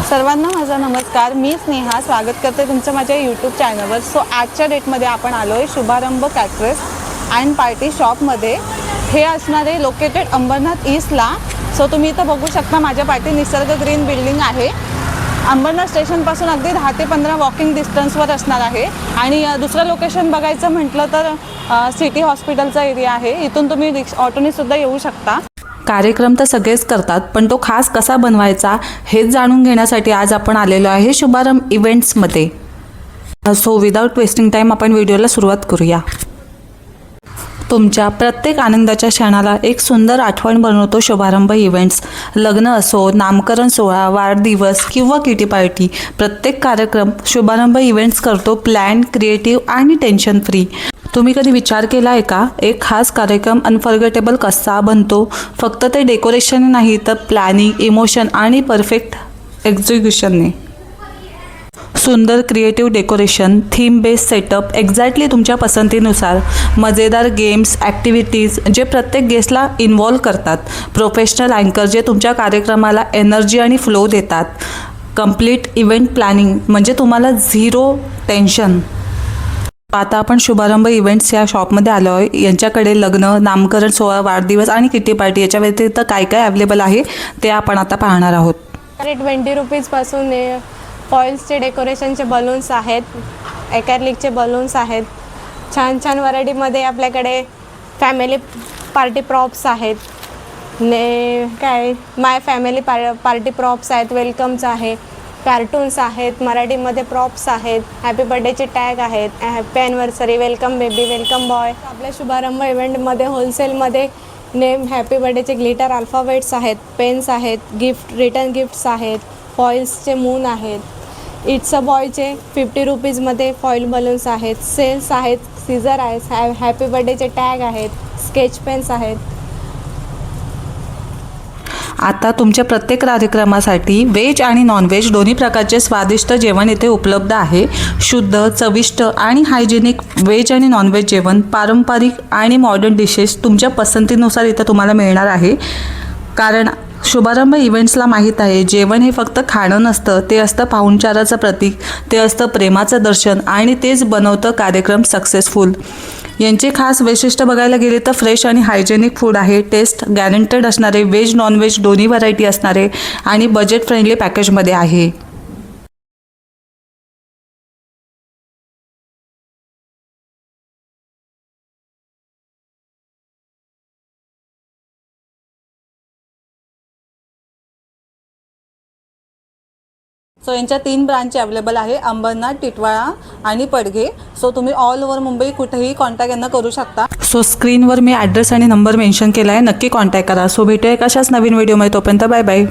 सर्वांना माझा नमस्कार. मी स्नेहा स्वागत करते तुमचं माझ्या यूट्यूब चॅनलवर. सो आजच्या डेटमध्ये आपण आलो आहे शुभारंभ कॅटरर्स अँड पार्टी शॉपमध्ये. हे असणारे लोकेटेड अंबरनाथ ईस्टला. सो तुम्ही इथं बघू शकता माझ्या पाठी निसर्ग ग्रीन बिल्डिंग आहे. अंबरनाथ स्टेशनपासून अगदी 10 ते 15 वॉकिंग डिस्टन्सवर असणार आहे. आणि दुसरं लोकेशन बघायचं म्हटलं तर सिटी हॉस्पिटलचा एरिया आहे. इथून तुम्ही ऑटोनीसुद्धा येऊ शकता. कार्यक्रम तर सगळेच करतात, पण तो खास कसा बनवायचा हेच जाणून घेण्यासाठी आज आपण आलेलो आहे शुभारंभ इव्हेंट्समध्ये. सो विदाउट वेस्टिंग टाईम आपण व्हिडिओला सुरुवात करूया. तुमच्या प्रत्येक आनंदाच्या क्षणाला एक सुंदर आठवण बनवतो शुभारंभ इव्हेंट्स. लग्न असो, नामकरण सोहळा, वाढदिवस किंवा किटी पार्टी, प्रत्येक कार्यक्रम शुभारंभ इव्हेंट्स करतो प्लॅन, क्रिएटिव्ह आणि टेन्शन फ्री. तुम्ही कधी विचार केला आहे का, एक खास कार्यक्रम अनफॉर्गेटेबल कसा बनतो? फक्त ते डेकोरेशन नाही तर प्लॅनिंग, इमोशन आणि परफेक्ट एक्झिक्युशनने. सुंदर creative decoration, theme based setup exactly तुमच्या पसंतीनुसार, मजेदार गेम्स, ॲक्टिव्हिटीज जे प्रत्येक गेस्टला इन्व्हॉल्व करतात, प्रोफेशनल अँकर जे तुमच्या कार्यक्रमाला एनर्जी आणि फ्लो देतात, कंप्लीट इव्हेंट प्लॅनिंग म्हणजे तुम्हाला झिरो टेन्शन. आता आपण शुभारंभ इव्हेंट्स या शॉपमध्ये आलो आहे. यांच्याकडे लग्न, नामकरण सोहळा, वाढदिवस आणि किटी पार्टी याच्या व्यतिरिक्त काय काय अवेलेबल आहे ते आपण आता पाहणार आहोत. 20 रुपीजपासून फॉइल्सचे डेकोरेशनचे बलून्स आहेत, ॲक्रेलिकचे बलून्स आहेत. छान छान व्हरायटीमध्ये आपल्याकडे फॅमिली पार्टी प्रॉप्स आहेत. काय माय फॅमिली पार्टी प्रॉप्स आहेत, वेलकम्स आहे, कार्टून्स आहेत, मराठीमध्ये प्रॉप्स आहेत, हॅपी बर्थडेचे टॅग आहेत, happy anniversary, welcome baby, welcome boy. आपल्या शुभारंभ इव्हेंटमध्ये होलसेलमध्ये नेम हॅपी बर्थडेचे ग्लिटर अल्फाबेट्स आहेत, पेन्स आहेत, गिफ्ट रिटर्न गिफ्ट्स आहेत, फॉइल्सचे मून आहेत. इट्स अ बॉयचे 50 रुपीजमध्ये फॉईल बलून्स आहेत, सेल्स आहेत, सीझर आहेत, हॅपी बर्थडेचे टॅग आहेत, स्केच पेन्स आहेत. आता तुमच्या प्रत्येक कार्यक्रमासाठी व्हेज आणि नॉनव्हेज दोन्ही प्रकारचे स्वादिष्ट जेवण इथे उपलब्ध आहे. शुद्ध, चविष्ट आणि हायजेनिक व्हेज आणि नॉनव्हेज जेवण, पारंपरिक आणि मॉडर्न डिशेस तुमच्या पसंतीनुसार इथं तुम्हाला मिळणार आहे. कारण शुभारंभ इव्हेंट्सला माहीत आहे, जेवण हे फक्त खाणं नसतं, ते असतं पाहुणचाराचं प्रतीक, ते असतं प्रेमाचं दर्शन आणि तेच बनवतं कार्यक्रम सक्सेसफुल. यांचे खास वैशिष्ट्य बघायला गेले तर फ्रेश आणि हायजेनिक फूड आहे, टेस्ट गॅरंटेड असणारे, व्हेज नॉनव्हेज दोन्ही व्हरायटी असणारे आणि बजेट फ्रेंडली पॅकेजमध्ये आहे. सो यांच्या 3 ब्रांच अवेलेबल आहे, अंबरनाथ, टिटवाळा आणि पडघे. सो तुम्ही ऑल ओव्हर मुंबई कुठेही कॉन्टॅक्ट यांना करू शकता. सो स्क्रीनवर मी ॲड्रेस आणि नंबर मेन्शन केला आहे, नक्की कॉन्टॅक्ट करा. सो भेटूया कशाच नवीन व्हिडिओमध्ये. तोपर्यंत बाय बाय.